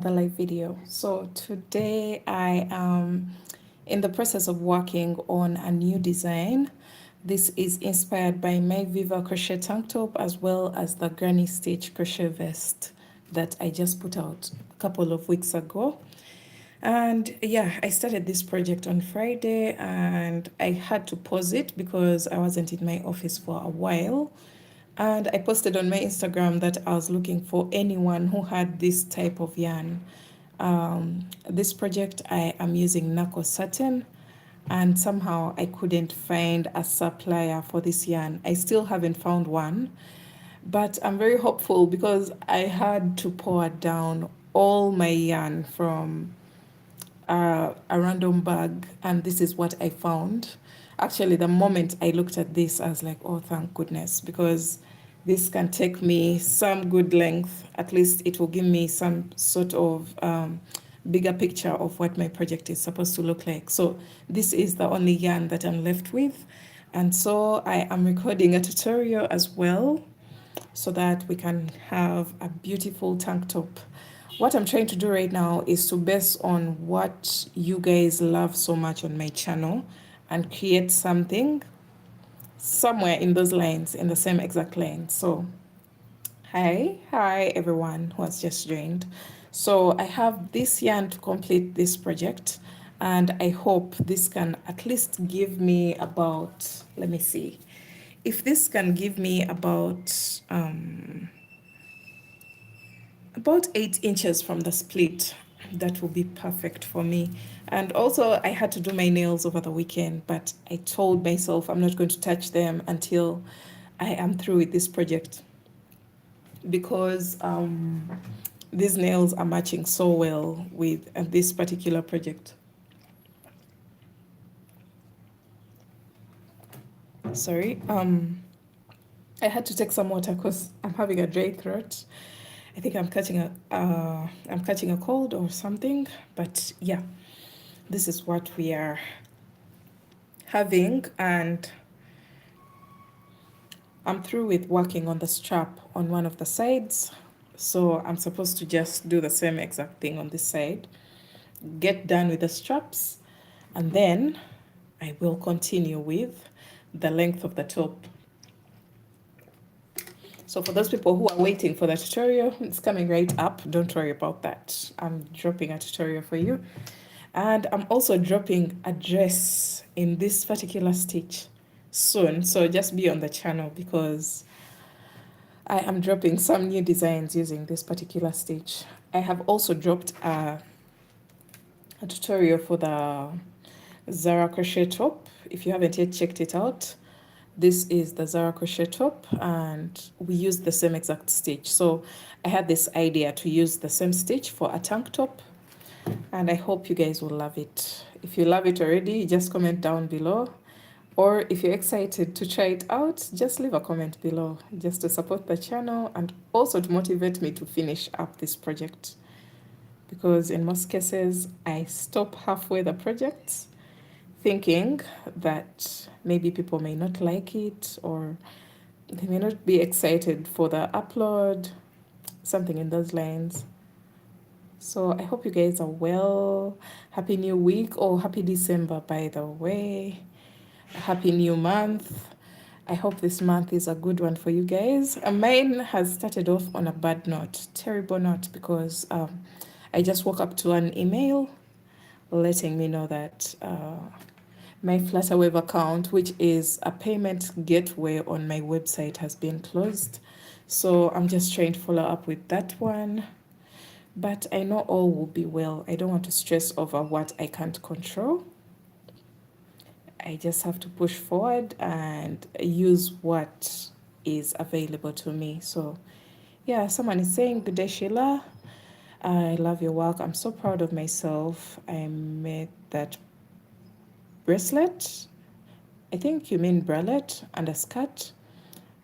the live video. So today I am in the process of working on a new design. This is inspired by my Viva crochet tank top as well as the granny stitch crochet vest that I just put out a couple of weeks ago. And yeah, I started this project on Friday and I had to pause it because I wasn't in my office for a while. And I posted on my Instagram that I was looking for anyone who had this type of yarn. This project I am using Nako Satin, and somehow I couldn't find a supplier for this yarn. I still haven't found one, but I'm very hopeful because I had to pour down all my yarn from a random bag, and this is what I found. Actually, the moment I looked at this, I was like, oh, thank goodness, because this can take me some good length. At least it will give me some sort of bigger picture of what my project is supposed to look like. So this is the only yarn that I'm left with. And so I am recording a tutorial as well so that we can have a beautiful tank top. What I'm trying to do right now is to base on what you guys love so much on my channel and create something somewhere in those lines, in the same exact line. So hi everyone who has just joined. So I have this yarn to complete this project, and I hope this can at least give me about, let me see, if this can give me about 8 inches from the split, that will be perfect for me. And also I had to do my nails over the weekend, but I told myself I'm not going to touch them until I am through with this project, because these nails are matching so well with this particular project. Sorry, I had to take some water because I'm having a dry throat. I think I'm catching a cold or something, but yeah, this is what we are having, and I'm through with working on the strap on one of the sides. So I'm supposed to just do the same exact thing on this side, get done with the straps, and then I will continue with the length of the top. So for those people who are waiting for the tutorial, it's coming right up. Don't worry about that. I'm dropping a tutorial for you. And I'm also dropping a dress in this particular stitch soon. So just be on the channel because I am dropping some new designs using this particular stitch. I have also dropped a tutorial for the Zara crochet top. If you haven't yet checked it out, this is the Zara crochet top, and we use the same exact stitch. So I had this idea to use the same stitch for a tank top, and I hope you guys will love it. If you love it already, just comment down below. Or if you're excited to try it out, just leave a comment below, just to support the channel and also to motivate me to finish up this project. Because in most cases, I stop halfway the project thinking that maybe people may not like it or they may not be excited for the upload, something in those lines. So I hope you guys are well. Happy new week, or happy December, by the way. Happy new month. I hope this month is a good one for you guys. Mine has started off on a bad note, terrible note, because I just woke up to an email letting me know that my Flutterwave account, which is a payment gateway on my website, has been closed. So I'm just trying to follow up with that one. But I know all will be well. I don't want to stress over what I can't control. I just have to push forward and use what is available to me. So yeah, someone is saying, good day, Sheila. I love your work. I'm so proud of myself. I made that bracelet. I think you mean bralette, and a skirt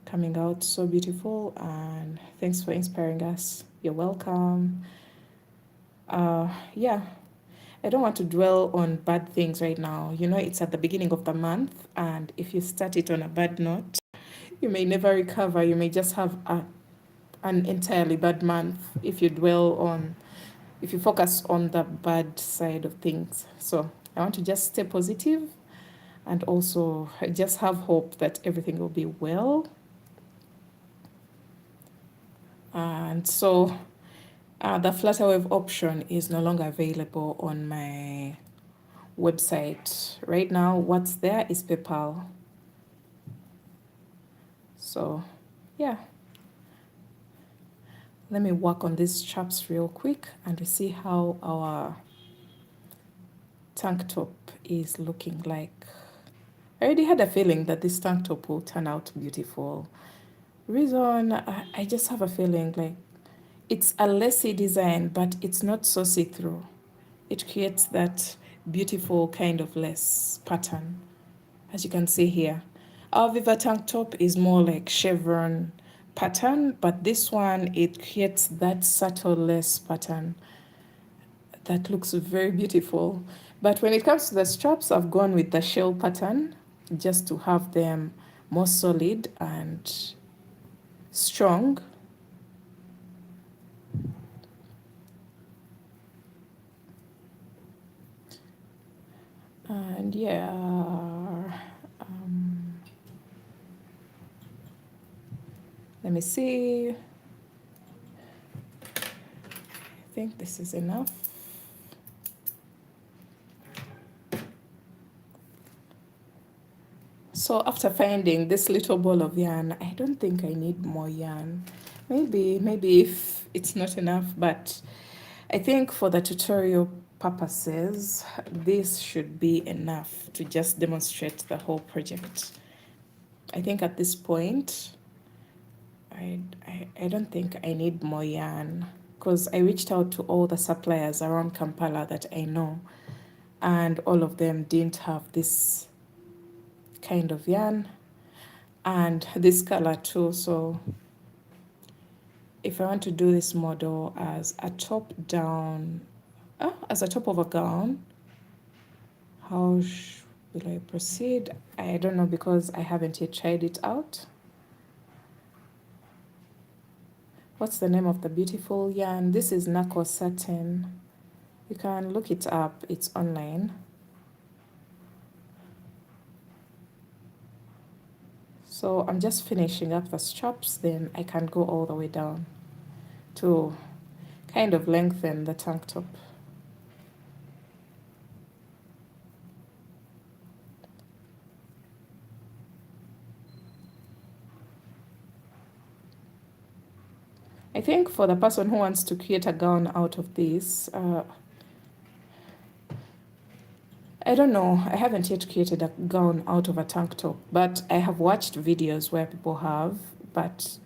coming out so beautiful. And thanks for inspiring us. You're welcome. Yeah, I don't want to dwell on bad things right now. You know, it's at the beginning of the month, and if you start it on a bad note, you may never recover. You may just have an entirely bad month if you dwell on if you focus on the bad side of things. So I want to just stay positive and also just have hope that everything will be well. And so the Flutterwave option is no longer available on my website. Right now, what's there is PayPal. So, yeah. Let me work on these straps real quick and we see how our tank top is looking like. I already had a feeling that this tank top will turn out beautiful. Reason, I just have a feeling like it's a lacy design, but it's not so see-through. It creates that beautiful kind of lace pattern, as you can see here. Our Viva tank top is more like chevron pattern, but this one, it creates that subtle lace pattern that looks very beautiful. But when it comes to the straps, I've gone with the shell pattern just to have them more solid and strong. And yeah, let me see. I think this is enough. So after finding this little ball of yarn, I don't think I need more yarn. Maybe if it's not enough, but I think for the tutorial purposes, this should be enough to just demonstrate the whole project. I think at this point, I don't think I need more yarn because I reached out to all the suppliers around Kampala that I know, and all of them didn't have this kind of yarn and this color too. So if I want to do this model as a top down, as a top of a gown, how will I proceed? I don't know because I haven't yet tried it out. What's the name of the beautiful yarn? This is Nako Satin. You can look it up, it's online. So I'm just finishing up the straps, then I can go all the way down to kind of lengthen the tank top. I think for the person who wants to create a gown out of this, I don't know, I haven't yet created a gown out of a tank top, but I have watched videos where people have, but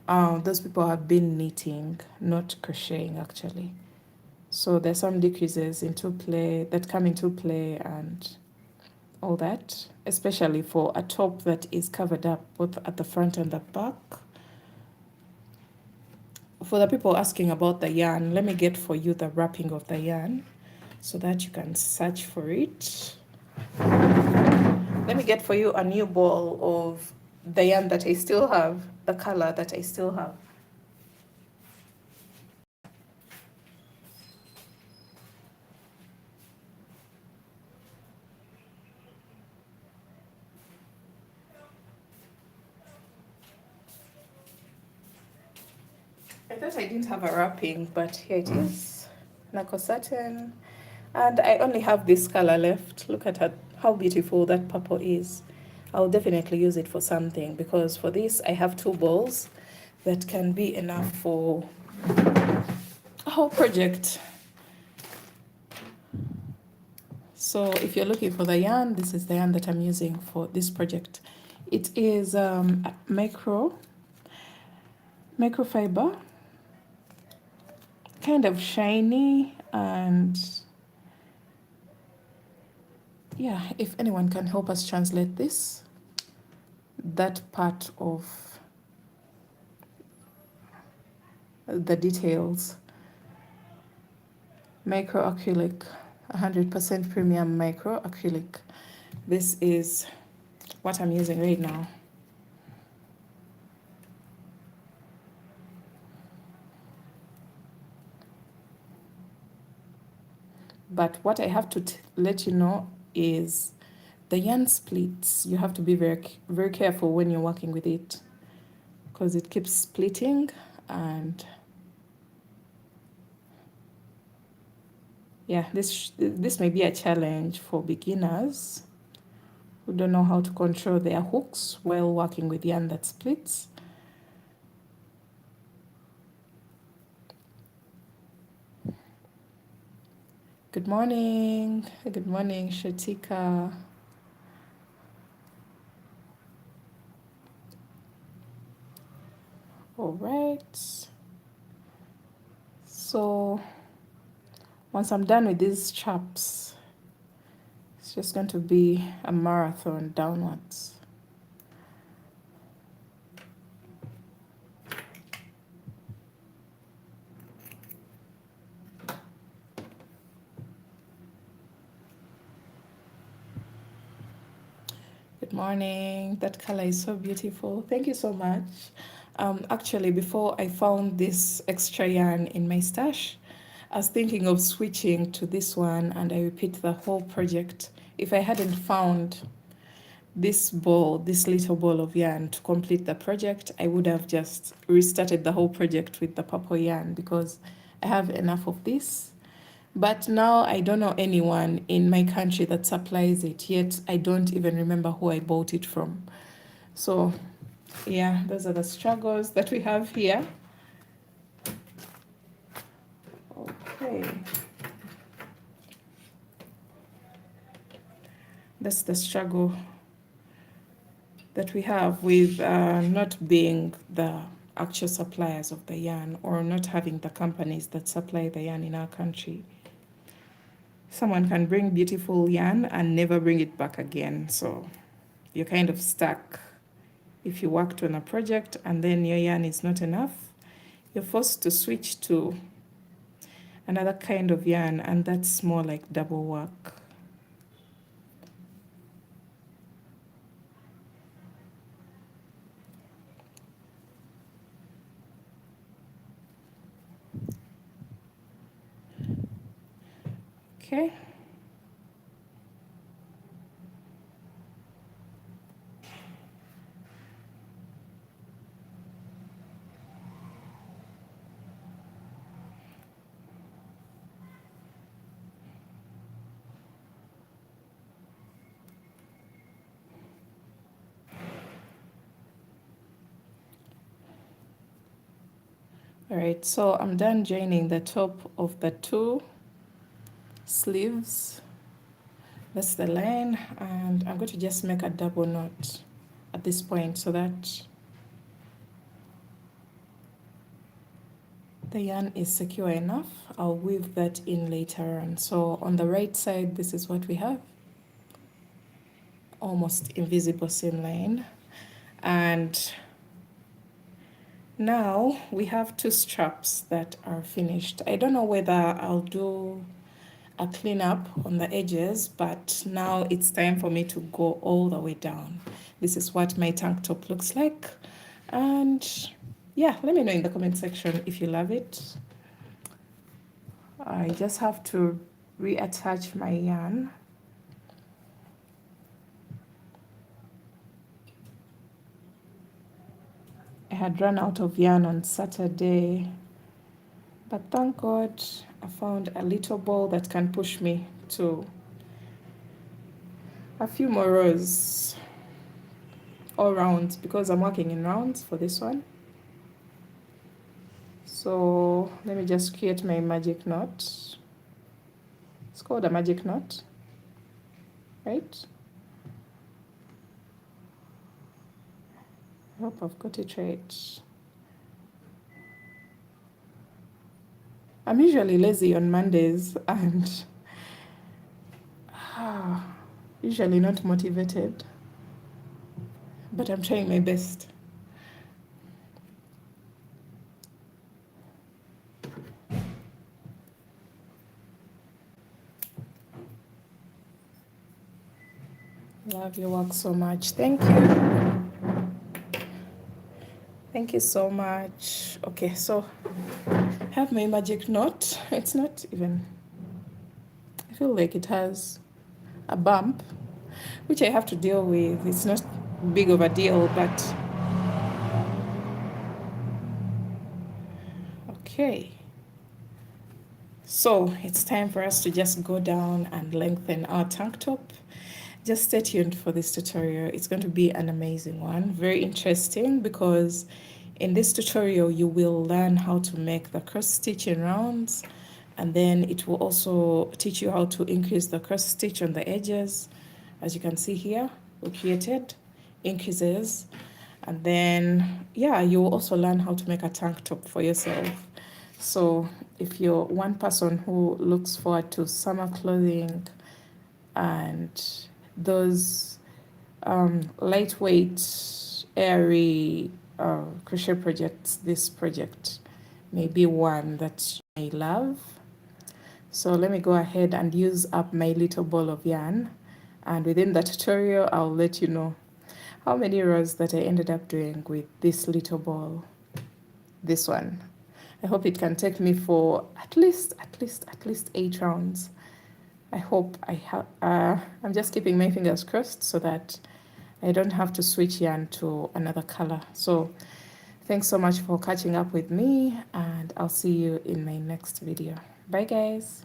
those people have been knitting, not crocheting actually. So there's some decreases into play that come into play and all that, especially for a top that is covered up both at the front and the back. For the people asking about the yarn, let me get for you the wrapping of the yarn so that you can search for it. Let me get for you a new ball of the yarn that I still have, the color that I still have. I thought I didn't have a wrapping, but here it is. Nako Satin. And I only have this color left. Look at how beautiful that purple is. I'll definitely use it for something because for this I have 2 balls that can be enough for a whole project. So if you're looking for the yarn, this is the yarn that I'm using for this project. It is microfiber, kind of shiny, and yeah, if anyone can help us translate this, that part of the details. Micro acrylic, 100% premium micro acrylic. This is what I'm using right now. But what I have to let you know is the yarn splits. You have to be very careful when you're working with it because it keeps splitting, and yeah, this may be a challenge for beginners who don't know how to control their hooks while working with yarn that splits. Good morning, Shatika. All right. So once I'm done with these chaps, it's just going to be a marathon downwards. Good morning. That color is so beautiful. Thank you so much. Actually, before I found this extra yarn in my stash, I was thinking of switching to this one, and I repeat the whole project. If I hadn't found this little ball of yarn to complete the project, I would have just restarted the whole project with the purple yarn because I have enough of this. But now I don't know anyone in my country that supplies it, yet I don't even remember who I bought it from. So yeah, those are the struggles that we have here. Okay. That's the struggle that we have with not being the actual suppliers of the yarn, or not having the companies that supply the yarn in our country. Someone can bring beautiful yarn and never bring it back again. So you're kind of stuck. If you worked on a project and then your yarn is not enough, you're forced to switch to another kind of yarn, and that's more like double work. Okay. All right, so I'm done joining the top of the two sleeves. That's the line, and I'm going to just make a double knot at this point so that the yarn is secure enough. I'll weave that in later on. So on the right side, this is what we have. Almost invisible seam line. And now we have two straps that are finished. I don't know whether I'll do a clean up on the edges, but now it's time for me to go all the way down. This is what my tank top looks like. And yeah, let me know in the comment section if you love it. I just have to reattach my yarn. I had run out of yarn on Saturday, but thank God I found a little ball that can push me to a few more rows all rounds, because I'm working in rounds for this one. So let me just create my magic knot. It's called a magic knot, right? I hope I've got it right. I'm usually lazy on Mondays and usually not motivated, but I'm trying my best. Love your work so much. Thank you. Thank you so much. Okay, so I have my magic knot. It's not even, I feel like it has a bump, which I have to deal with. It's not big of a deal, but okay. So it's time for us to just go down and lengthen our tank top. Just stay tuned for this tutorial. It's going to be an amazing one, very interesting, because in this tutorial you will learn how to make the cross stitching rounds, and then it will also teach you how to increase the cross stitch on the edges. As you can see here, we created increases, and then yeah, you will also learn how to make a tank top for yourself. So if you're one person who looks forward to summer clothing and those lightweight, airy crochet projects, this project may be one that you may love. So let me go ahead and use up my little ball of yarn, and within the tutorial I'll let you know how many rows that I ended up doing with this little ball, this one. I hope it can take me for at least 8 rounds. I hope I have. I'm just keeping my fingers crossed so that I don't have to switch yarn to another color. So thanks so much for catching up with me, and I'll see you in my next video. Bye guys.